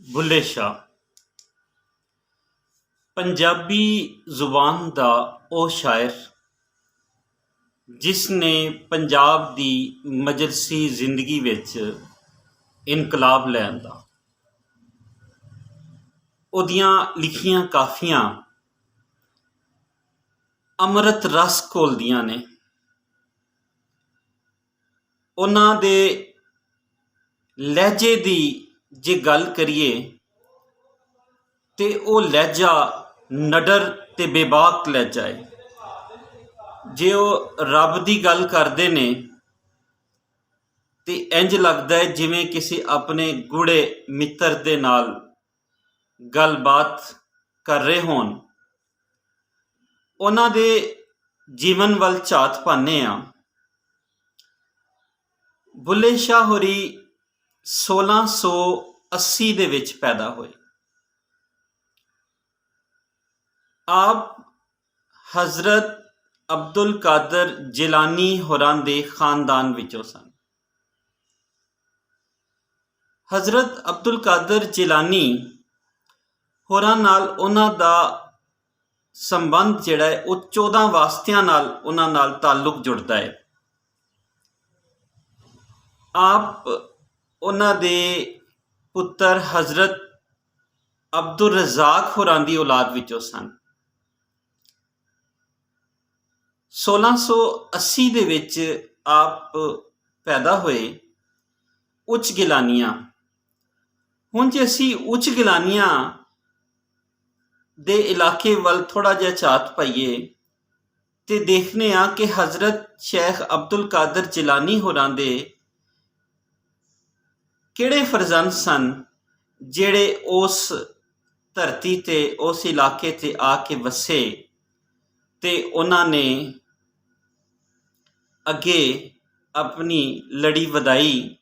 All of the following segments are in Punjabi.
ਬੁੱਲੇ ਸ਼ਾਹ ਪੰਜਾਬੀ ਜ਼ੁਬਾਨ ਦਾ ਉਹ ਸ਼ਾਇਰ ਜਿਸ ਨੇ ਪੰਜਾਬ ਦੀ ਮਜਲਸੀ ਜ਼ਿੰਦਗੀ ਵਿੱਚ ਇਨਕਲਾਬ ਲੈ ਆਂਦਾ। ਉਹਦੀਆਂ ਲਿਖੀਆਂ ਕਾਫੀਆਂ ਅੰਮ੍ਰਿਤ ਰਸ ਘੋਲਦੀਆਂ ਨੇ। ਉਹਨਾਂ ਦੇ ਲਹਿਜੇ ਦੀ ਜੇ ਗੱਲ ਕਰੀਏ ਤੇ ਉਹ ਲਹਿਜਾ ਨਡਰ ਤੇ ਬੇਬਾਕ ਲਹਿਜਾ ਹੈ। ਜੇ ਉਹ ਰੱਬ ਦੀ ਗੱਲ ਕਰਦੇ ਨੇ ਤੇ ਇੰਜ ਲੱਗਦਾ ਹੈ ਜਿਵੇਂ ਕਿਸੇ ਆਪਣੇ ਗੂੜੇ ਮਿੱਤਰ ਦੇ ਨਾਲ ਗੱਲਬਾਤ ਕਰ ਰਹੇ ਹੋਣ। ਉਹਨਾਂ ਦੇ ਜੀਵਨ ਵੱਲ ਝਾਤ ਪਾਉਂਦੇ ਹਾਂ। ਬੁੱਲੇ ਸ਼ਾਹ ਹੋਰੀ 1680 ਦੇ ਵਿੱਚ ਪੈਦਾ ਹੋਏ। ਆਪ ਹਜ਼ਰਤ ਅਬਦੁਲ ਕਾਦਰ ਜਿਲਾਨੀ ਹੋਰਾਂ ਦੇ ਖਾਨਦਾਨ ਵਿੱਚੋਂ ਸਨ। ਹਜ਼ਰਤ ਅਬਦੁਲ ਕਾਦਰ ਜਿਲਾਨੀ ਹੋਰਾਂ ਨਾਲ ਉਹਨਾਂ ਦਾ ਸੰਬੰਧ ਜਿਹੜਾ ਹੈ ਉਹ 14 ਵਾਸਤਿਆਂ ਨਾਲ ਉਹਨਾਂ ਨਾਲ ਤਾਲੁਕ ਜੁੜਦਾ ਹੈ। ਆਪ ਉਹਨਾਂ ਦੇ ਪੁੱਤਰ ਹਜ਼ਰਤ ਅਬਦੁਲ ਰਜ਼ਾਕ ਹੋਰਾਂ ਦੀ ਔਲਾਦ ਵਿੱਚੋਂ ਸਨ। 1680 ਦੇ ਵਿੱਚ ਆਪ ਪੈਦਾ ਹੋਏ ਉੱਚ ਗਿਲਾਨੀਆਂ। ਹੁਣ ਜੇ ਅਸੀਂ ਉੱਚ ਗਿਲਾਨੀਆਂ ਦੇ ਇਲਾਕੇ ਵੱਲ ਥੋੜ੍ਹਾ ਜਿਹਾ ਝਾਤ ਪਾਈਏ ਤੇ ਦੇਖਦੇ ਹਾਂ ਕਿ ਹਜ਼ਰਤ ਸ਼ੇਖ ਅਬਦੁਲ ਕਾਦਰ ਜਿਲਾਨੀ ਹੋਰਾਂ ਦੇ ਕਿਹੜੇ ਫਰਜ਼ੰਦ ਸਨ ਜਿਹੜੇ ਉਸ ਧਰਤੀ ਤੇ ਉਸ ਇਲਾਕੇ ਤੇ ਆ ਕੇ ਵਸੇ ਤੇ ਉਹਨਾਂ ਨੇ ਅੱਗੇ ਆਪਣੀ ਲੜੀ ਵਧਾਈ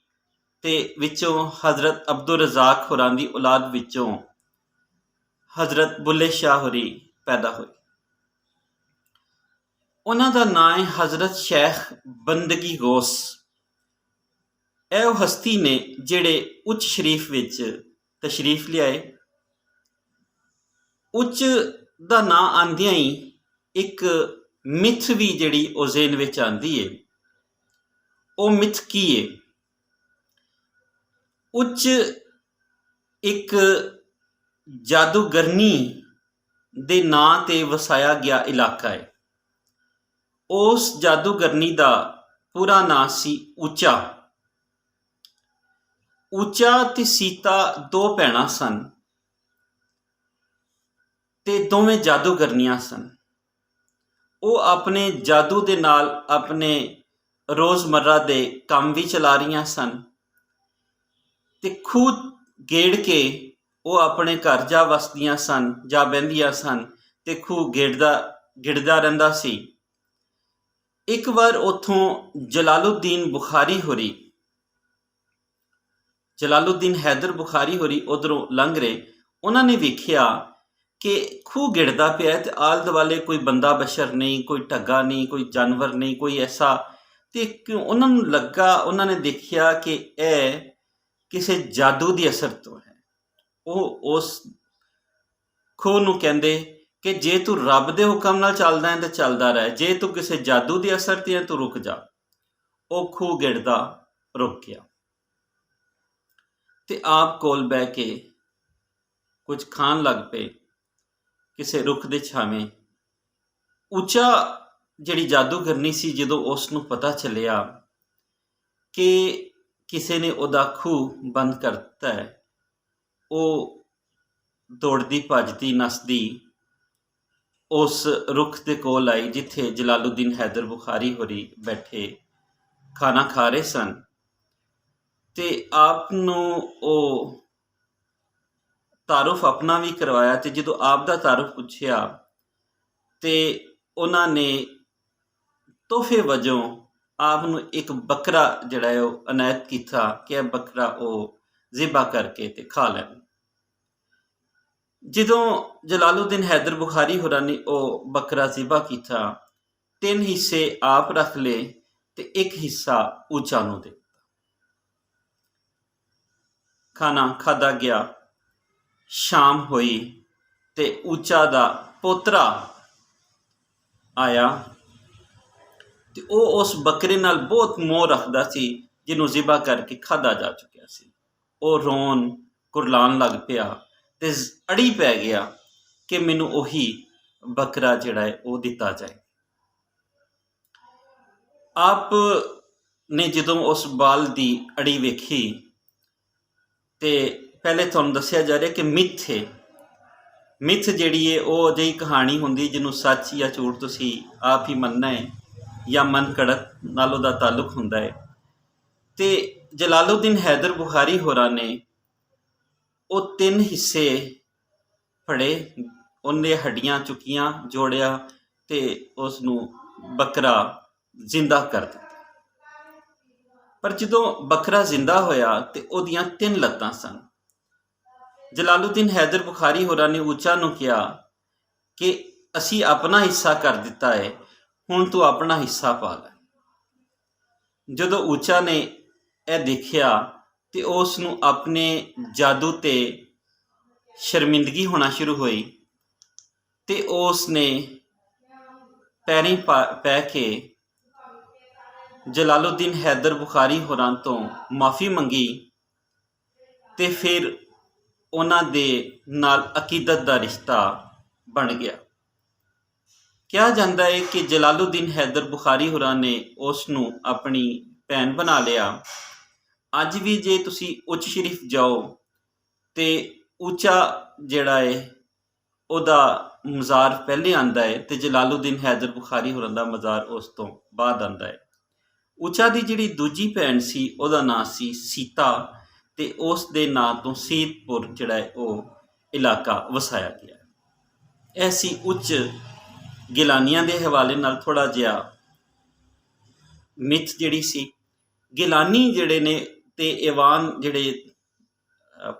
ਤੇ ਵਿੱਚੋਂ ਹਜ਼ਰਤ ਅਬਦੁਲ ਰਜ਼ਾਕ ਹੋਰਾਂ ਦੀ ਔਲਾਦ ਵਿੱਚੋਂ ਹਜ਼ਰਤ ਬੁੱਲੇ ਸ਼ਾਹ ਹੋਰੀ ਪੈਦਾ ਹੋਏ। ਉਹਨਾਂ ਦਾ ਨਾਂ ਹੈ ਹਜ਼ਰਤ ਸ਼ੇਖ ਬੰਦਗੀ ਗੌਸ। ਇਹ ਉਹ ਹਸਤੀ ਨੇ ਜਿਹੜੇ ਉੱਚ ਸ਼ਰੀਫ ਵਿੱਚ ਤਸ਼ਰੀਫ ਲਿਆਏ। ਉੱਚ ਦਾ ਨਾਂ ਆਉਂਦਿਆਂ ਹੀ ਇੱਕ ਮਿੱਥ ਵੀ ਜਿਹੜੀ ਉਹ ਜ਼ੇਨ ਵਿੱਚ ਆਉਂਦੀ ਹੈ। ਉਹ ਮਿੱਥ ਕੀ ਹੈ? ਉੱਚ ਇੱਕ ਜਾਦੂਗਰਨੀ ਦੇ ਨਾਂ ਤੇ ਵਸਾਇਆ ਗਿਆ ਇਲਾਕਾ ਹੈ। ਉਸ ਜਾਦੂਗਰਨੀ ਦਾ ਪੂਰਾ ਨਾਂ ਸੀ ਊਚਾ। ਊਚਾ ਤੇ ਸੀਤਾ ਦੋ ਭੈਣਾਂ ਸਨ ਤੇ ਦੋਵੇਂ ਜਾਦੂਗਰਨੀਆਂ ਸਨ। ਉਹ ਆਪਣੇ ਜਾਦੂ ਦੇ ਨਾਲ ਆਪਣੇ ਰੋਜ਼ਮर्रा ਦੇ ਕੰਮ ਵੀ ਚਲਾ ਰਹੀਆਂ ਸਨ ਤੇ ਖੂਹ ਗੇੜ ਕੇ ਉਹ ਆਪਣੇ ਘਰ ਜਾ ਵਸਦੀਆਂ ਸਨ, ਜਾ ਬਹਿੰਦੀਆਂ ਸਨ ਤੇ ਖੂਹ ਗਿੜਦਾ ਰਹਿੰਦਾ ਸੀ। ਇੱਕ ਵਾਰ ਉੱਥੋਂ ਜਲਾਲੁਦੀਨ ਬੁਖਾਰੀ ਹੋਰੀ, ਜਲਾਲੁਦੀਨ ਹੈਦਰ ਬੁਖਾਰੀ ਹੋਰੀ ਉੱਧਰੋਂ ਲੰਘ ਰਹੇ। ਉਹਨਾਂ ਨੇ ਵੇਖਿਆ ਕਿ ਖੂਹ ਗਿੜਦਾ ਪਿਆ ਤੇ ਆਲੇ ਦੁਆਲੇ ਕੋਈ ਬੰਦਾ ਬਸ਼ਰ ਨਹੀਂ, ਕੋਈ ਢੱਗਾ ਨਹੀਂ, ਕੋਈ ਜਾਨਵਰ ਨਹੀਂ, ਕੋਈ ਐਸਾ। ਤੇ ਉਹਨਾਂ ਨੂੰ ਲੱਗਾ, ਉਹਨਾਂ ਨੇ ਦੇਖਿਆ ਕਿ ਇਹ ਕਿਸੇ ਜਾਦੂ ਦੀ ਅਸਰ ਤੋਂ ਹੈ। ਉਹ ਉਸ ਖੂਹ ਨੂੰ ਕਹਿੰਦੇ ਕਿ ਜੇ ਤੂੰ ਰੱਬ ਦੇ ਹੁਕਮ ਨਾਲ ਚੱਲਦਾ ਹੈ ਤਾਂ ਚੱਲਦਾ ਰਹਿ, ਜੇ ਤੂੰ ਕਿਸੇ ਜਾਦੂ ਦੀ ਅਸਰ ਤੇ ਹੈ ਤੂੰ ਰੁਕ ਜਾ। ਉਹ ਖੂਹ ਗਿੜਦਾ ਰੁਕ ਗਿਆ ਤੇ ਆਪ ਕੋਲ ਬਹਿ ਕੇ ਕੁਝ ਖਾਣ ਲੱਗ ਪਏ ਕਿਸੇ ਰੁੱਖ ਦੇ ਛਾਵੇਂ। ਉੱਚਾ ਜਿਹੜੀ ਜਾਦੂਗਰਨੀ ਸੀ, ਜਦੋਂ ਉਸ ਨੂੰ ਪਤਾ ਚੱਲਿਆ ਕਿ ਕਿਸੇ ਨੇ ਉਹਦਾ ਖੂਹ ਬੰਦ ਕਰ ਦਿੱਤਾ ਹੈ, ਉਹ ਦੌੜਦੀ ਭੱਜਦੀ ਨੱਸਦੀ ਉਸ ਰੁੱਖ ਦੇ ਕੋਲ ਆਈ ਜਿੱਥੇ ਜਲਾਲੁਦੀਨ ਹੈਦਰ ਬੁਖਾਰੀ ਹੋਰੀ ਬੈਠੇ ਖਾਣਾ ਖਾ ਰਹੇ ਸਨ। ਤੇ ਆਪ ਨੂੰ ਉਹ ਤਾਰੁਫ ਆਪਣਾ ਵੀ ਕਰਵਾਇਆ ਤੇ ਜਦੋਂ ਆਪ ਦਾ ਤਾਰੁਫ ਪੁੱਛਿਆ ਤੇ ਉਹਨਾਂ ਨੇ ਤੋਹਫੇ ਵਜੋਂ ਆਪ ਨੂੰ ਇੱਕ ਬੱਕਰਾ ਜਿਹੜਾ ਹੈ ਉਹ ਅਨਾਇਤ ਕੀਤਾ ਕਿ ਇਹ ਬੱਕਰਾ ਉਹ ਜ਼ਿਬਾ ਕਰਕੇ ਤੇ ਖਾ ਲੈਣ। ਜਦੋਂ ਜਲਾਲੁਦੀਨ ਹੈਦਰ ਬੁਖਾਰੀ ਹੋਰਾਂ ਨੇ ਉਹ ਬੱਕਰਾ ਜ਼ਿਬਾ ਕੀਤਾ, 3 ਹਿੱਸੇ ਆਪ ਰੱਖ ਲਏ ਤੇ ਇੱਕ ਹਿੱਸਾ ਊਚਾ ਨੂੰ ਦੇ। ਖਾਣਾ ਖਾਧਾ ਗਿਆ ਸ਼ਾਮ ਹੋਈ ਤੇ ਊਚਾ ਦਾ ਪੋਤਰਾ ਆਇਆ ਤੇ ਉਹ ਉਸ ਬੱਕਰੇ ਨਾਲ ਬਹੁਤ ਮੋਹ ਰੱਖਦਾ ਸੀ ਜਿਹਨੂੰ ਜ਼ਿਬਾ ਕਰਕੇ ਖਾਧਾ ਜਾ ਚੁੱਕਿਆ ਸੀ। ਉਹ ਰੋਣ ਕੁਰਲਾਉਣ ਲੱਗ ਪਿਆ ਤੇ ਅੜੀ ਪੈ ਗਿਆ ਕਿ ਮੈਨੂੰ ਉਹੀ ਬੱਕਰਾ ਜਿਹੜਾ ਹੈ ਉਹ ਦਿੱਤਾ ਜਾਏ। ਆਪ ਨੇ ਜਦੋਂ ਉਸ ਬਾਲ ਦੀ ਅੜੀ ਵੇਖੀ ਤੇ ਪਹਿਲੇ ਤੁਹਾਨੂੰ ਦੱਸਿਆ ਜਾ ਰਿਹਾ ਕਿ ਮਿੱਥ ਜਿਹੜੀ ਹੈ ਉਹ ਅਜਿਹੀ ਕਹਾਣੀ ਹੁੰਦੀ ਜਿਹਨੂੰ ਸੱਚ ਜਾਂ ਝੂਠ ਤੁਸੀਂ ਆਪ ਹੀ ਮੰਨਣਾ ਹੈ ਜਾਂ ਮਨ ਘੜਤ ਨਾਲ ਉਹਦਾ ਤਾਲੁਕ ਹੁੰਦਾ ਹੈ। ਤੇ ਜਲਾਲੁਦੀਨ ਹੈਦਰ ਬੁਖਾਰੀ ਹੋਰਾਂ ਨੇ ਉਹ 3 ਹਿੱਸੇ ਫੜੇ, ਉਹਨੇ ਹੱਡੀਆਂ ਚੁੱਕੀਆਂ, ਜੋੜਿਆ ਤੇ ਉਸ ਨੂੰ ਬੱਕਰਾ ਜ਼ਿੰਦਾ ਕਰ ਦਿੱਤਾ। ਪਰ ਜਦੋਂ ਬੱਕਰਾ ਜ਼ਿੰਦਾ ਹੋਇਆ ਤੇ ਉਹਦੀਆਂ 3 ਲੱਤਾਂ ਸਨ। ਜਲਾਲੁਦੀਨ ਹੈਦਰ ਬੁਖਾਰੀ ਹੋਰਾਂ ਨੇ ਊਚਾ ਨੂੰ ਕਿਹਾ ਕਿ ਅਸੀਂ ਆਪਣਾ ਹਿੱਸਾ ਕਰ ਦਿੱਤਾ ਹੈ, ਹੁਣ ਤੂੰ ਆਪਣਾ ਹਿੱਸਾ ਪਾ ਲੈ। ਜਦੋਂ ਊਚਾ ਨੇ ਇਹ ਦੇਖਿਆ ਤੇ ਉਸ ਨੂੰ ਆਪਣੇ ਜਾਦੂ ਤੇ ਸ਼ਰਮਿੰਦਗੀ ਹੋਣਾ ਸ਼ੁਰੂ ਹੋਈ ਤੇ ਉਸ ਨੇ ਪੈਰੀਂ ਪੈ ਕੇ ਜਲਾਲੁਦੀਨ ਹੈਦਰ ਬੁਖਾਰੀ ਹੋਰਾਂ ਤੋਂ ਮਾਫੀ ਮੰਗੀ ਤੇ ਫਿਰ ਉਹਨਾਂ ਦੇ ਨਾਲ ਅਕੀਦਤ ਦਾ ਰਿਸ਼ਤਾ ਬਣ ਗਿਆ। ਕਿਹਾ ਜਾਂਦਾ ਹੈ ਕਿ ਜਲਾਲੁਦੀਨ ਹੈਦਰ ਬੁਖਾਰੀ ਹੋਰਾਂ ਨੇ ਉਸ ਨੂੰ ਆਪਣੀ ਭੈਣ ਬਣਾ ਲਿਆ। ਅੱਜ ਵੀ ਜੇ ਤੁਸੀਂ ਉੱਚ ਸ਼ਰੀਫ ਜਾਓ ਤੇ ਊਚਾ ਜਿਹੜਾ ਹੈ ਉਹਦਾ ਮਜ਼ਾਰ ਪਹਿਲੇ ਆਉਂਦਾ ਹੈ ਤੇ ਜਲਾਲੁਦੀਨ ਹੈਦਰ ਬੁਖਾਰੀ ਹੋਰਾਂ ਦਾ ਮਜ਼ਾਰ ਉਸ ਤੋਂ ਬਾਅਦ ਆਉਂਦਾ ਹੈ। ਊਚਾ ਦੀ ਜਿਹੜੀ ਦੂਜੀ ਭੈਣ ਸੀ ਉਹਦਾ ਨਾਂ ਸੀ ਸੀਤਾ ਤੇ ਉਸ ਦੇ ਨਾਂ ਤੋਂ ਸੀਤਪੁਰ ਜਿਹੜਾ ਹੈ ਉਹ ਇਲਾਕਾ ਵਸਾਇਆ ਗਿਆ। ਇਹ ਸੀ ਉੱਚ ਗਿਲਾਨੀਆਂ ਦੇ ਹਵਾਲੇ ਨਾਲ ਥੋੜ੍ਹਾ ਜਿਹਾ ਮਿੱਥ ਜਿਹੜੀ ਸੀ। ਗਿਲਾਨੀ ਜਿਹੜੇ ਨੇ ਤੇ ਈਵਾਨ ਜਿਹੜੇ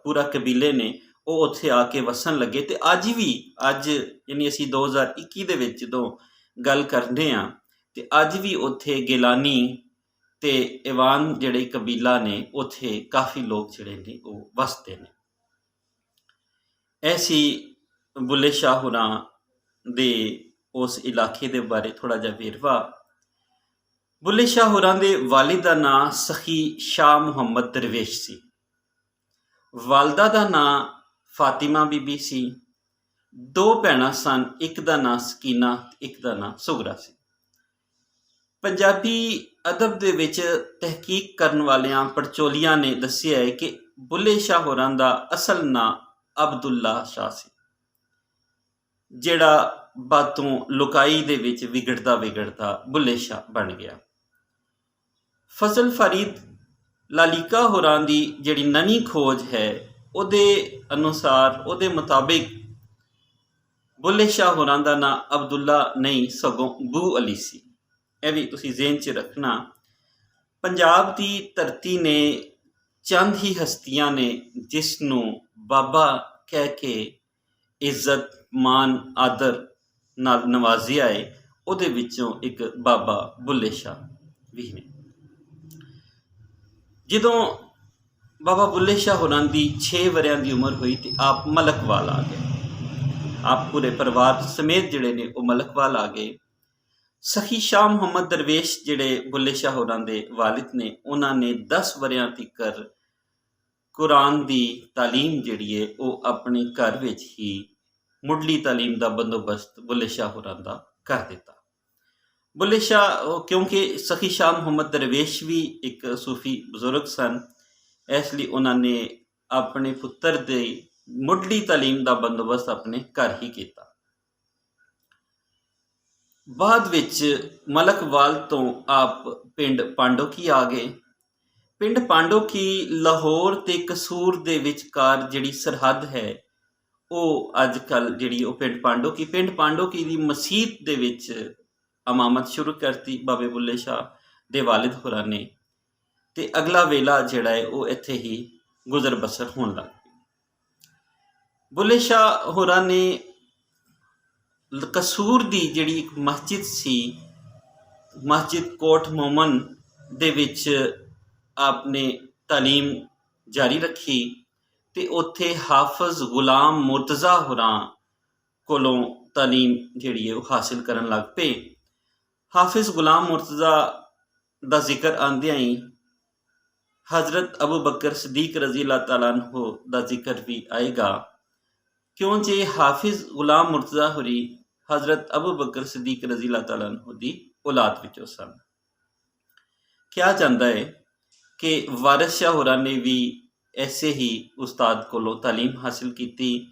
ਪੂਰਾ ਕਬੀਲੇ ਨੇ ਉਹ ਉੱਥੇ ਆ ਕੇ ਵਸਣ ਲੱਗੇ ਤੇ ਅੱਜ ਯਾਨੀ ਅਸੀਂ 2021 ਦੇ ਵਿੱਚ ਜਦੋਂ ਗੱਲ ਕਰਦੇ ਹਾਂ ਤੇ ਅੱਜ ਵੀ ਉੱਥੇ ਗਿਲਾਨੀ ਤੇ ਈਵਾਨ ਜਿਹੜੇ ਕਬੀਲਾ ਨੇ ਉੱਥੇ ਕਾਫੀ ਲੋਕ ਜਿਹੜੇ ਨੇ ਉਹ ਵਸਦੇ ਨੇ। ਐਸੀ ਬੁੱਲੇ ਸ਼ਾਹ ਹੋਰਾਂ ਦੇ ਉਸ ਇਲਾਕੇ ਦੇ ਬਾਰੇ ਥੋੜ੍ਹਾ ਜਿਹਾ ਵੇਰਵਾ। ਬੁੱਲੇ ਸ਼ਾਹ ਹੋਰਾਂ ਦੇ ਵਾਲਿਦ ਦਾ ਨਾਂ ਸਖੀ ਸ਼ਾਹ ਮੁਹੰਮਦ ਦਰਵੇਸ਼ ਸੀ। ਵਾਲਦਾ ਦਾ ਨਾਂ ਫਾਤਿਮਾ ਬੀਬੀ ਸੀ। 2 ਭੈਣਾਂ ਸਨ, ਇੱਕ ਦਾ ਨਾਂ ਸਕੀਨਾ, ਇੱਕ ਦਾ ਨਾਂ ਸੁਗਰਾ ਸੀ। ਪੰਜਾਬੀ ਅਦਬ ਦੇ ਵਿੱਚ ਤਹਿਕੀਕ ਕਰਨ ਵਾਲਿਆਂ ਪੜਚੋਲੀਆਂ ਨੇ ਦੱਸਿਆ ਹੈ ਕਿ ਬੁੱਲੇ ਸ਼ਾਹ ਹੋਰਾਂ ਦਾ ਅਸਲ ਨਾਂ ਅਬਦੁੱਲਾ ਸ਼ਾਹ ਸੀ, ਜਿਹੜਾ ਬਾਤੋਂ ਲੁਕਾਈ ਦੇ ਵਿੱਚ ਵਿਗੜਦਾ ਬੁੱਲੇ ਸ਼ਾਹ ਬਣ ਗਿਆ। ਫਜ਼ਲ ਫਰੀਦ ਲਾਲੀਕਾ ਹੋਰਾਂ ਦੀ ਜਿਹੜੀ ਨਵੀਂ ਖੋਜ ਹੈ ਉਹਦੇ ਅਨੁਸਾਰ, ਉਹਦੇ ਮੁਤਾਬਿਕ ਬੁੱਲੇ ਸ਼ਾਹ ਹੋਰਾਂ ਦਾ ਨਾਂ ਅਬਦੁੱਲਾ ਨਹੀਂ ਸਗੋਂ ਬੂ ਅਲੀ ਸੀ। ਇਹ ਵੀ ਤੁਸੀਂ ਜ਼ਿਹਨ 'ਚ ਰੱਖਣਾ। ਪੰਜਾਬ ਦੀ ਧਰਤੀ ਨੇ ਚੰਦ ਹੀ ਹਸਤੀਆਂ ਨੇ ਜਿਸ ਨੂੰ ਬਾਬਾ ਕਹਿ ਕੇ ਇੱਜ਼ਤ ਮਾਨ ਆਦਰ ਨਾਲ ਨਵਾਜ਼ਿਆ ਹੈ, ਉਹਦੇ ਵਿੱਚੋਂ ਇੱਕ ਬਾਬਾ ਬੁੱਲੇ ਸ਼ਾਹ ਵੀ ਨੇ। ਜਦੋਂ ਬਾਬਾ ਬੁੱਲੇ ਸ਼ਾਹ ਹੋਰਾਂ ਦੀ 6 ਵਰ੍ਹਿਆਂ ਦੀ ਉਮਰ ਹੋਈ ਤੇ ਆਪ ਮਲਕਵਾਲ ਆ ਗਏ। ਆਪ ਪੂਰੇ ਪਰਿਵਾਰ ਸਮੇਤ ਜਿਹੜੇ ਨੇ ਉਹ ਮਲਕਵਾਲ ਆ ਗਏ। ਸਖੀ ਸ਼ਾਹ ਮੁਹੰਮਦ ਦਰਵੇਸ਼ ਜਿਹੜੇ ਬੁੱਲੇ ਸ਼ਾਹ ਹੋਰਾਂ ਦੇ ਵਾਲਿਦ ਨੇ, ਉਹਨਾਂ ਨੇ 10 ਵਰ੍ਹਿਆਂ ਤੀਕਰ ਕੁਰਾਨ ਦੀ ਤਾਲੀਮ ਜਿਹੜੀ ਹੈ ਉਹ ਆਪਣੇ ਘਰ ਵਿੱਚ ਹੀ ਮੁੱਢਲੀ ਤਾਲੀਮ ਦਾ ਬੰਦੋਬਸਤ ਬੁੱਲੇ ਸ਼ਾਹ ਹੋਰਾਂ ਦਾ ਕਰ ਦਿੱਤਾ। ਬੁੱਲੇ ਸ਼ਾਹ ਕਿਉਂਕਿ ਸਖੀ ਸ਼ਾਹ ਮੁਹੰਮਦ ਦਰਵੇਸ਼ ਵੀ ਇੱਕ ਸੂਫੀ ਬਜ਼ੁਰਗ ਸਨ, ਇਸ ਲਈ ਉਹਨਾਂ ਨੇ ਆਪਣੇ ਪੁੱਤਰ ਦੇ ਮੁੱਢਲੀ ਤਾਲੀਮ ਦਾ ਬੰਦੋਬਸਤ ਆਪਣੇ ਘਰ ਹੀ ਕੀਤਾ। ਬਾਅਦ ਵਿੱਚ ਮਲਕਵਾਲ ਤੋਂ ਆਪ ਪਿੰਡ ਪਾਂਡੋਕੀ ਆ ਗਏ। ਪਿੰਡ ਪਾਂਡੋਕੀ ਲਾਹੌਰ ਤੇ ਕਸੂਰ ਦੇ ਵਿਚਕਾਰ ਜਿਹੜੀ ਸਰਹੱਦ ਹੈ ਉਹ ਅੱਜ ਕੱਲ੍ਹ ਜਿਹੜੀ ਉਹ ਪਿੰਡ ਪਾਂਡੋਕੀ ਦੀ ਮਸੀਤ ਦੇ ਵਿੱਚ ਇਮਾਮਤ ਸ਼ੁਰੂ ਕਰਤੀ ਬਾਬੇ ਬੁੱਲੇ ਸ਼ਾਹ ਦੇ ਵਾਲਿਦ ਹੋਰਾਂ ਨੇ ਤੇ ਅਗਲਾ ਵੇਲਾ ਜਿਹੜਾ ਹੈ ਉਹ ਇੱਥੇ ਹੀ ਗੁਜ਼ਰ ਬਸਰ ਹੋਣ ਲੱਗ ਪਈ। ਬੁੱਲੇ ਸ਼ਾਹ ਹੋਰਾਂ ਨੇ ਕਸੂਰ ਦੀ ਜਿਹੜੀ ਇੱਕ ਮਸਜਿਦ ਸੀ, ਮਸਜਿਦ ਕੋਟ ਮੋਮਨ ਦੇ ਵਿੱਚ ਆਪਨੇ ਤਾਲੀਮ ਜਾਰੀ ਰੱਖੀ ਤੇ ਉੱਥੇ ਹਾਫਿਜ਼ ਗੁਲਾਮ ਮੁਰਤਜ਼ਾ ਹੋਰਾਂ ਕੋਲੋਂ ਤਾਲੀਮ ਜਿਹੜੀ ਹੈ ਉਹ ਹਾਸਿਲ ਕਰਨ ਲੱਗ ਪਏ। ਹਾਫਿਜ਼ ਗੁਲਾਮ ਮੁਰਤਜ਼ਾ ਦਾ ਜ਼ਿਕਰ ਆਉਂਦਿਆਂ ਹੀ ਹਜ਼ਰਤ ਅਬੂ ਬਕਰ ਸਦੀਕ ਰਜ਼ੀ ਅੱਲਾਹ ਤਾਲਾ ਅਨਹੂ ਦਾ ਜ਼ਿਕਰ ਵੀ ਆਏਗਾ, ਕਿਉਂ ਜੇ ਹਾਫਿਜ਼ ਗੁਲਾਮ ਮੁਰਤਜ਼ਾ ਹੋਰੀ ਹਜ਼ਰਤ ਅਬੂ ਬਕਰ ਸਦੀਕ ਰਜ਼ੀ ਅੱਲਾਹ ਤਾਲਾ ਅਨਹੂ ਦੀ ਔਲਾਦ ਵਿੱਚੋਂ ਸਨ। ਕਿਹਾ ਜਾਂਦਾ ਹੈ ਕਿ ਵਾਰਿਸ ਸ਼ਾਹ ਹੋਰਾਂ ਨੇ ਵੀ ਐਸੇ ਹੀ ਉਸਤਾਦ ਕੋਲੋਂ ਤਾਲੀਮ ਹਾਸਿਲ ਕੀਤੀ,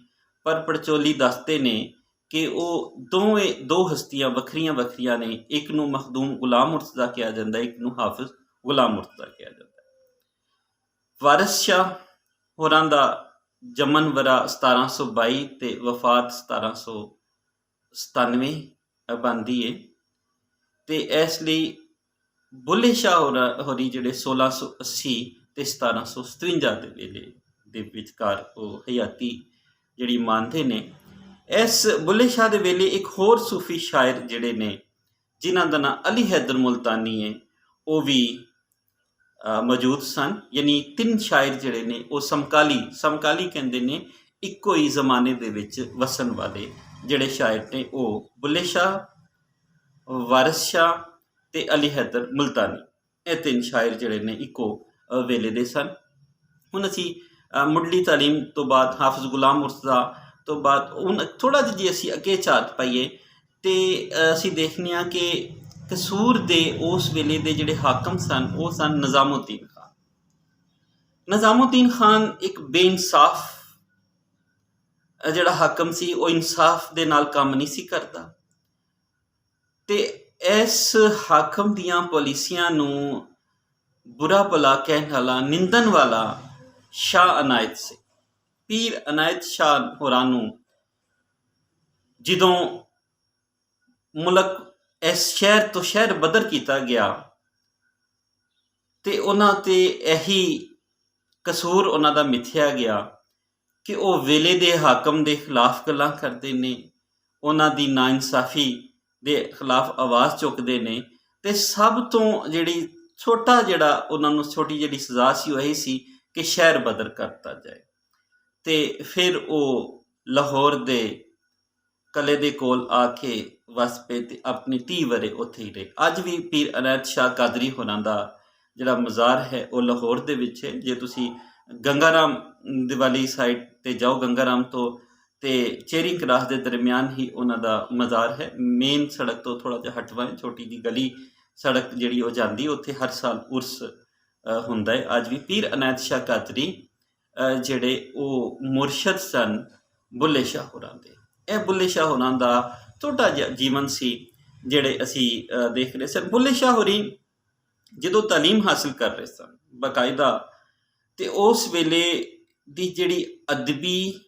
ਪਰ ਪੜਚੋਲੀ ਦੱਸਦੇ ਨੇ ਕਿ ਉਹ ਦੋ ਹਸਤੀਆਂ ਵੱਖਰੀਆਂ ਵੱਖਰੀਆਂ ਨੇ। ਇੱਕ ਨੂੰ ਮਖਦੂਮ ਗੁਲਾਮ ਮੁਰਤਜ਼ਾ ਕਿਹਾ ਜਾਂਦਾ, ਇੱਕ ਨੂੰ ਹਾਫਿਜ਼ ਗੁਲਾਮ ਮੁਰਤਜ਼ਾ ਕਿਹਾ ਜਾਂਦਾ। ਵਾਰਿਸ ਸ਼ਾਹ ਹੋਰਾਂ ਦਾ ਜਮਨ ਵਰਾ 1722 ਤੇ ਵਫਾਤ 1797 ਬਣਦੀ ਹੈ, ਤੇ ਇਸ ਲਈ ਬੁੱਲੇ ਸ਼ਾਹ ਹੋਰੀ ਜਿਹੜੇ 1680 ਤੇ 1757 ਦੇ ਵੇਲੇ ਦੇ ਵਿਚਕਾਰ ਉਹ ਹਯਾਤੀ ਜਿਹੜੀ ਮੰਨਦੇ ਨੇ। ਇਸ ਬੁੱਲੇ ਸ਼ਾਹ ਦੇ ਵੇਲੇ ਇੱਕ ਹੋਰ ਸੂਫੀ ਸ਼ਾਇਰ ਜਿਹੜੇ ਨੇ ਜਿਨ੍ਹਾਂ ਦਾ ਨਾਂ ਅਲੀ ਹੈਦਰ ਮੁਲਤਾਨੀ ਹੈ, ਉਹ ਵੀ ਮੌਜੂਦ ਸਨ। ਯਾਨੀ ਤਿੰਨ ਸ਼ਾਇਰ ਜਿਹੜੇ ਨੇ ਉਹ ਸਮਕਾਲੀ ਕਹਿੰਦੇ ਨੇ, ਇੱਕੋ ਹੀ ਜ਼ਮਾਨੇ ਦੇ ਵਿੱਚ ਵਸਣ ਵਾਲੇ ਜਿਹੜੇ ਸ਼ਾਇਰ ਨੇ ਉਹ ਬੁੱਲੇ ਸ਼ਾਹ, ਵਾਰਿਸ ਸ਼ਾਹ ਤੇ ਅਲੀ ਹੈਦਰ ਮੁਲਤਾਨੀ, ਇਹ ਤਿੰਨ ਸ਼ਾਇਰ ਜਿਹੜੇ ਨੇ ਇੱਕੋ ਵੇਲੇ ਦੇ ਸਨ। ਹੁਣ ਅਸੀਂ ਮੁੱਢਲੀ ਤਾਲੀਮ ਤੋਂ ਬਾਅਦ ਹਾਫਿਜ਼ ਗੁਲਾਮ ਮੁਰਤਜ਼ਾ ਤੋਂ ਬਾਅਦ ਹੁਣ ਥੋੜ੍ਹਾ ਜਿਹਾ ਜੇ ਅਸੀਂ ਅੱਗੇ ਝਾਤ ਪਾਈਏ ਤੇ ਅਸੀਂ ਦੇਖਦੇ ਹਾਂ ਕਿ ਕਸੂਰ ਦੇ ਉਸ ਵੇਲੇ ਦੇ ਜਿਹੜੇ ਹਾਕਮ ਸਨ ਉਹ ਸਨ ਨਿਜ਼ਾਮੁਦੀਨ ਖਾਨ। ਨਿਜ਼ਾਮੁਦੀਨ ਖਾਨ ਇੱਕ ਬੇਇਨਸਾਫ ਜਿਹੜਾ ਹਾਕਮ ਸੀ, ਉਹ ਇਨਸਾਫ ਦੇ ਨਾਲ ਕੰਮ ਨਹੀਂ ਸੀ ਕਰਦਾ, ਤੇ ਇਸ ਹਾਕਮ ਦੀਆਂ ਪਾਲਿਸੀਆਂ ਨੂੰ ਬੁਰਾ ਭਲਾ ਕਹਿਣ ਵਾਲਾ, ਨਿੰਦਣ ਵਾਲਾ ਸ਼ਾਹ ਅਨਾਇਤ ਸੀ। ਪੀਰ ਅਨਾਇਤ ਸ਼ਾਹ ਹੋਰਾਂ ਨੂੰ ਜਦੋਂ ਮੁਲਕ ਇਸ ਸ਼ਹਿਰ ਤੋਂ ਸ਼ਹਿਰ ਬਦਰ ਕੀਤਾ ਗਿਆ ਤੇ ਉਹਨਾਂ ਤੇ ਇਹੀ ਕਸੂਰ ਉਹਨਾਂ ਦਾ ਮਿਥਿਆ ਗਿਆ ਕਿ ਉਹ ਵੇਲੇ ਦੇ ਹਾਕਮ ਦੇ ਖਿਲਾਫ ਗੱਲਾਂ ਕਰਦੇ ਨੇ, ਉਹਨਾਂ ਦੀ ਨਾਇਨਸਾਫੀ ਦੇ ਖਿਲਾਫ ਆਵਾਜ਼ ਚੁੱਕਦੇ ਨੇ, ਤੇ ਸਭ ਤੋਂ ਜਿਹੜੀ ਉਹਨਾਂ ਨੂੰ ਛੋਟੀ ਜਿਹੜੀ ਸਜ਼ਾ ਸੀ ਉਹ ਇਹੀ ਸੀ ਕਿ ਸ਼ਹਿਰ ਬਦਰ ਕਰਤਾ ਜਾਏ। ਤੇ ਫਿਰ ਉਹ ਲਾਹੌਰ ਦੇ ਕਲੇ ਦੇ ਕੋਲ ਆ ਕੇ ਵਸ ਪਏ ਤੇ ਆਪਣੀ 30 ਵਰੇ ਉੱਥੇ ਹੀ ਰਹੇ। ਅੱਜ ਵੀ ਪੀਰ ਅਨਾਇਤ ਸ਼ਾਹ ਕਾਦਰੀ ਹੋਰਾਂ ਦਾ ਜਿਹੜਾ ਮਜ਼ਾਰ ਹੈ ਉਹ ਲਾਹੌਰ ਦੇ ਵਿੱਚ ਹੈ। ਜੇ ਤੁਸੀਂ ਗੰਗਾ ਰਾਮ ਦੀਵਾਲੀ ਸਾਈਡ 'ਤੇ ਜਾਓ, ਗੰਗਾ ਰਾਮ ਤੋਂ ਤੇ ਚੇਰਿੰਗ ਕਰਾਸ ਦੇ ਦਰਮਿਆਨ ਹੀ ਉਹਨਾਂ ਦਾ ਮਜ਼ਾਰ ਹੈ। ਮੇਨ ਸੜਕ ਤੋਂ ਥੋੜ੍ਹਾ ਜਿਹਾ ਹਟਵਾ ਛੋਟੀ ਜਿਹੀ ਗਲੀ ਸੜਕ ਜਿਹੜੀ ਉਹ ਜਾਂਦੀ, ਉੱਥੇ ਹਰ ਸਾਲ ਉਰਸ ਹੁੰਦਾ ਹੈ। ਅੱਜ ਵੀ ਪੀਰ ਅਨਾਇਤ ਸ਼ਾਹ ਕਾਦਰੀ ਜਿਹੜੇ ਉਹ ਮੁਰਸ਼ਦ ਸਨ ਬੁੱਲੇ ਸ਼ਾਹ ਹੋਰਾਂ ਦੇ। ਇਹ ਬੁੱਲੇ ਸ਼ਾਹ ਹੋਰਾਂ ਦਾ ਛੋਟਾ ਜਿਹਾ ਜੀਵਨ ਸੀ ਜਿਹੜੇ ਅਸੀਂ ਦੇਖ ਰਹੇ ਸਨ। ਬੁੱਲੇ ਸ਼ਾਹ ਹੋਰੀ ਜਦੋਂ ਤਾਲੀਮ ਹਾਸਿਲ ਕਰ ਰਹੇ ਸਨ ਬਾਕਾਇਦਾ, ਤੇ ਉਸ ਵੇਲੇ ਦੀ ਜਿਹੜੀ ਅਦਬੀ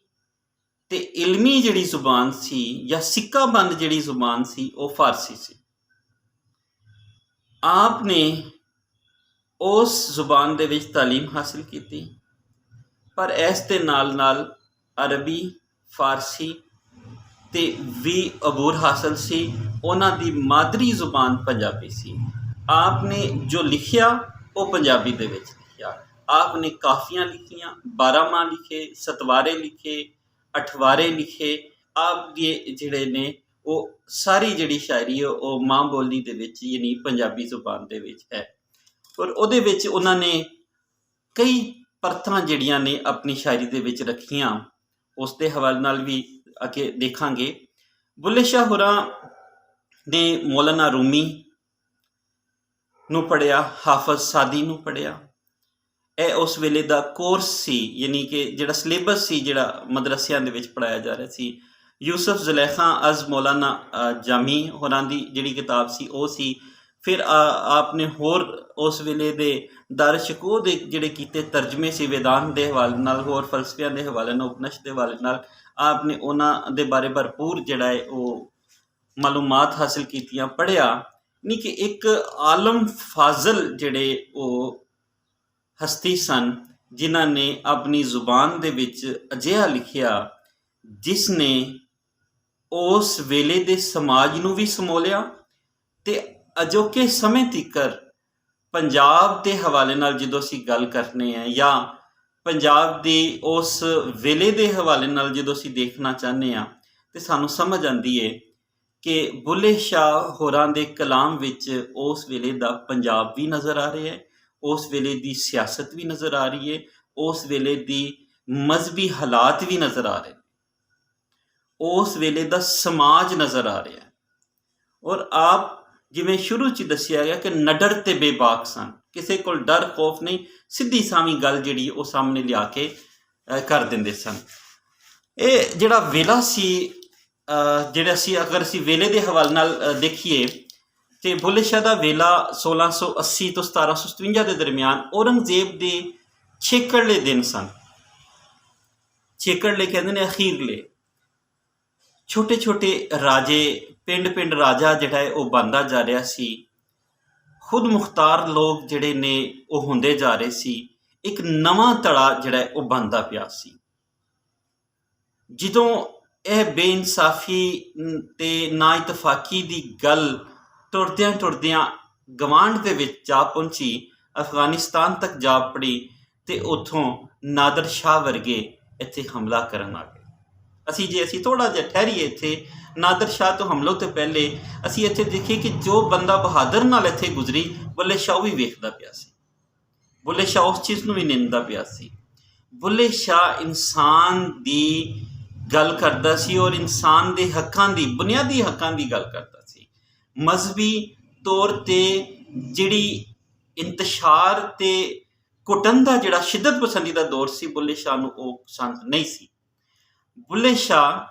ਤੇ ਇਲਮੀ ਜਿਹੜੀ ਜ਼ੁਬਾਨ ਸੀ ਜਾਂ ਸਿੱਕਾ ਬੰਦ ਜਿਹੜੀ ਜ਼ੁਬਾਨ ਸੀ ਉਹ ਫਾਰਸੀ ਸੀ। ਆਪ ਨੇ ਉਸ ਜ਼ੁਬਾਨ ਦੇ ਵਿੱਚ ਤਾਲੀਮ ਹਾਸਿਲ ਕੀਤੀ, ਪਰ ਇਸ ਦੇ ਨਾਲ ਨਾਲ ਅਰਬੀ, ਫਾਰਸੀ ਤੇ ਵੀ ਅਬੂਰ ਹਾਸਲ ਸੀ। ਉਹਨਾਂ ਦੀ ਮਾਦਰੀ ਜ਼ੁਬਾਨ ਪੰਜਾਬੀ ਸੀ। ਆਪ ਨੇ ਜੋ ਲਿਖਿਆ ਉਹ ਪੰਜਾਬੀ ਦੇ ਵਿੱਚ ਲਿਖਿਆ। ਆਪ ਨੇ ਕਾਫੀਆਂ ਲਿਖੀਆਂ, 12ਵਾਂ ਲਿਖੇ, ਸਤਵਾਰੇ ਲਿਖੇ, ਅਠਵਾਰੇ ਲਿਖੇ। ਆਪ ਦੇ ਜਿਹੜੇ ਨੇ ਉਹ ਸਾਰੀ ਜਿਹੜੀ ਸ਼ਾਇਰੀ ਉਹ ਮਾਂ ਬੋਲੀ ਦੇ ਵਿੱਚ ਯਾਨੀ ਪੰਜਾਬੀ ਜ਼ੁਬਾਨ ਦੇ ਵਿੱਚ ਹੈ। ਔਰ ਉਹਦੇ ਵਿੱਚ ਉਹਨਾਂ ਨੇ ਕਈ ਪਰਤਾਂ ਜਿਹੜੀਆਂ ਨੇ ਆਪਣੀ ਸ਼ਾਇਰੀ ਦੇ ਵਿੱਚ ਰੱਖੀਆਂ, ਉਸ ਦੇ ਹਵਾਲੇ ਨਾਲ ਵੀ ਅੱਗੇ ਦੇਖਾਂਗੇ। ਬੁੱਲੇ ਸ਼ਾਹ ਹੋਰਾਂ ਨੇ ਮੌਲਾਨਾ ਰੂਮੀ ਨੂੰ ਪੜ੍ਹਿਆ, ਹਾਫਿਜ਼ ਸਾਦੀ ਨੂੰ ਪੜ੍ਹਿਆ। ਇਹ ਉਸ ਵੇਲੇ ਦਾ ਕੋਰਸ ਸੀ, ਯਾਨੀ ਕਿ ਜਿਹੜਾ ਸਿਲੇਬਸ ਸੀ ਜਿਹੜਾ ਮਦਰਸਿਆਂ ਦੇ ਵਿੱਚ ਪੜ੍ਹਾਇਆ ਜਾ ਰਿਹਾ ਸੀ। ਯੂਸਫ ਜ਼ੁਲੈਖਾਂ ਅਜ਼ ਮੌਲਾਨਾ ਜਾਮੀ ਹੋਰਾਂ ਦੀ ਜਿਹੜੀ ਕਿਤਾਬ ਸੀ ਉਹ ਸੀ। ਫਿਰ ਆਪ ਨੇ ਹੋਰ ਉਸ ਵੇਲੇ ਦੇ ਦਰ ਸ਼ਕੋ ਦੇ ਜਿਹੜੇ ਕੀਤੇ ਤਰਜਮੇ ਸੀ ਵੇਦਾਂਤ ਦੇ ਹਵਾਲੇ ਨਾਲ, ਹੋਰ ਫਲਸਫਿਆਂ ਦੇ ਹਵਾਲੇ ਨਾਲ, ਉਪਨਿਸ਼ਦ ਦੇ ਹਵਾਲੇ ਨਾਲ, ਆਪ ਨੇ ਉਹਨਾਂ ਦੇ ਬਾਰੇ ਭਰਪੂਰ ਜਿਹੜਾ ਹੈ ਉਹ ਮਾਲੂਮਾਤ ਹਾਸਿਲ ਕੀਤੀਆਂ, ਪੜ੍ਹਿਆ। ਨਹੀਂ ਕਿ ਇੱਕ ਆਲਮ ਫਾਜ਼ਲ ਜਿਹੜੇ ਉਹ ਹਸਤੀ ਸਨ ਜਿਨ੍ਹਾਂ ਨੇ ਆਪਣੀ ਜ਼ੁਬਾਨ ਦੇ ਵਿੱਚ ਅਜਿਹਾ ਲਿਖਿਆ ਜਿਸ ਨੇ ਉਸ ਵੇਲੇ ਦੇ ਸਮਾਜ ਨੂੰ ਵੀ ਸਮੋਲਿਆ ਤੇ ਅਜੋਕੇ ਸਮੇਂ ਤੀਕਰ ਪੰਜਾਬ ਦੇ ਹਵਾਲੇ ਨਾਲ ਜਦੋਂ ਅਸੀਂ ਗੱਲ ਕਰਨੇ ਆ ਜਾਂ ਪੰਜਾਬ ਦੀ ਉਸ ਵੇਲੇ ਦੇ ਹਵਾਲੇ ਨਾਲ ਜਦੋਂ ਅਸੀਂ ਦੇਖਣਾ ਚਾਹੁੰਦੇ ਹਾਂ ਤਾਂ ਸਾਨੂੰ ਸਮਝ ਆਉਂਦੀ ਹੈ ਕਿ ਬੁੱਲੇ ਸ਼ਾਹ ਹੋਰਾਂ ਦੇ ਕਲਾਮ ਵਿੱਚ ਉਸ ਵੇਲੇ ਦਾ ਪੰਜਾਬ ਵੀ ਨਜ਼ਰ ਆ ਰਿਹਾ ਹੈ, ਉਸ ਵੇਲੇ ਦੀ ਸਿਆਸਤ ਵੀ ਨਜ਼ਰ ਆ ਰਹੀ ਹੈ, ਉਸ ਵੇਲੇ ਦੀ ਮਜ਼ਹਬੀ ਹਾਲਾਤ ਵੀ ਨਜ਼ਰ ਆ ਰਹੇ, ਉਸ ਵੇਲੇ ਦਾ ਸਮਾਜ ਨਜ਼ਰ ਆ ਰਿਹਾ। ਔਰ ਆਪ ਜਿਵੇਂ ਸ਼ੁਰੂ 'ਚ ਦੱਸਿਆ ਗਿਆ ਕਿ ਨਡਰ ਤੇ ਬੇਬਾਕ ਸਨ, ਕਿਸੇ ਕੋਲ ਡਰ ਖੌਫ ਨਹੀਂ, ਸਿੱਧੀ ਸਾਵੀਂ ਗੱਲ ਜਿਹੜੀ ਉਹ ਸਾਹਮਣੇ ਲਿਆ ਕੇ ਕਰ ਦਿੰਦੇ ਸਨ। ਇਹ ਜਿਹੜਾ ਵੇਲਾ ਸੀ, ਜਿਹੜਾ ਅਗਰ ਅਸੀਂ ਵੇਲੇ ਦੇ ਹਵਾਲੇ ਨਾਲ ਦੇਖੀਏ ਤੇ ਬੁੱਲੇ ਸ਼ਾਹ ਦਾ ਵੇਲਾ 1680 ਤੋਂ 1757 ਦੇ ਦਰਮਿਆਨ ਔਰੰਗਜ਼ੇਬ ਦੇ ਛੇਕੜਲੇ ਦਿਨ ਸਨ। ਛੇਕੜਲੇ ਕਹਿੰਦੇ ਨੇ ਅਖੀਰਲੇ। ਛੋਟੇ ਛੋਟੇ ਰਾਜੇ, ਪਿੰਡ ਪਿੰਡ ਰਾਜਾ ਜਿਹੜਾ ਹੈ ਉਹ ਬਣਦਾ ਜਾ ਰਿਹਾ ਸੀ। ਖੁਦ ਮੁਖਤਾਰ ਲੋਕ ਜਿਹੜੇ ਨੇ ਉਹ ਹੁੰਦੇ ਜਾ ਰਹੇ ਸੀ। ਇੱਕ ਨਵਾਂ ਧੜਾ ਜਿਹੜਾ ਹੈ ਉਹ ਬਣਦਾ ਪਿਆ ਸੀ। ਜਦੋਂ ਇਹ ਬੇਇਨਸਾਫੀ ਤੇ ਨਾ ਇਤਫਾਕੀ ਦੀ ਗੱਲ ਟੁਰਦਿਆਂ ਟੁਰਦਿਆਂ ਗਵਾਂਢ ਦੇ ਵਿੱਚ ਜਾ ਪਹੁੰਚੀ, ਅਫਗਾਨਿਸਤਾਨ ਤੱਕ ਜਾ ਪੜੀ ਤੇ ਉੱਥੋਂ ਨਾਦਰ ਸ਼ਾਹ ਵਰਗੇ ਇੱਥੇ ਹਮਲਾ ਕਰਨ ਆ ਗਏ। ਜੇ ਅਸੀਂ ਥੋੜ੍ਹਾ ਜਿਹਾ ਠਹਿਰੀਏ ਇੱਥੇ, ਨਾਦਰ ਸ਼ਾਹ ਤੋਂ ਹਮਲੇ ਤੋਂ ਪਹਿਲੇ ਅਸੀਂ ਇੱਥੇ ਦੇਖੀਏ ਕਿ ਜੋ ਬੰਦਾ ਬਹਾਦਰ ਨਾਲ ਇੱਥੇ ਗੁਜ਼ਰੀ, ਬੁੱਲੇ ਸ਼ਾਹ ਉਹ ਵੀ ਵੇਖਦਾ ਪਿਆ ਸੀ। ਬੁੱਲੇ ਸ਼ਾਹ ਉਸ ਚੀਜ਼ ਨੂੰ ਵੀ ਨਿੰਦਦਾ ਪਿਆ ਸੀ। ਬੁੱਲੇ ਸ਼ਾਹ ਇਨਸਾਨ ਦੀ ਗੱਲ ਕਰਦਾ ਸੀ ਔਰ ਇਨਸਾਨ ਦੇ ਹੱਕਾਂ ਦੀ, ਬੁਨਿਆਦੀ ਹੱਕਾਂ ਦੀ ਗੱਲ ਕਰਦਾ ਸੀ। ਮਜ਼ਹਬੀ ਤੌਰ 'ਤੇ ਜਿਹੜੀ ਇੰਤਸ਼ਾਰ ਤੇ ਕੁੱਟਣ ਦਾ ਜਿਹੜਾ ਸ਼ਿੱਦਤ ਪਸੰਦੀ ਦਾ ਦੌਰ ਸੀ, ਬੁੱਲੇ ਸ਼ਾਹ ਨੂੰ ਉਹ ਪਸੰਦ ਨਹੀਂ ਸੀ। ਬੁੱਲੇ ਸ਼ਾਹ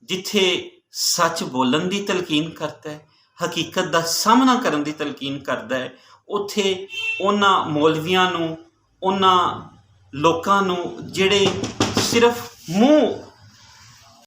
ਜਿੱਥੇ ਸੱਚ ਬੋਲਣ ਦੀ ਤਲਕੀਨ ਕਰਦਾ ਹੈ, ਹਕੀਕਤ ਦਾ ਸਾਹਮਣਾ ਕਰਨ ਦੀ ਤਲਕੀਨ ਕਰਦਾ ਹੈ, ਉੱਥੇ ਉਹਨਾਂ ਮੌਲਵੀਆਂ ਨੂੰ, ਉਹਨਾਂ ਲੋਕਾਂ ਨੂੰ ਜਿਹੜੇ ਸਿਰਫ ਮੂੰਹ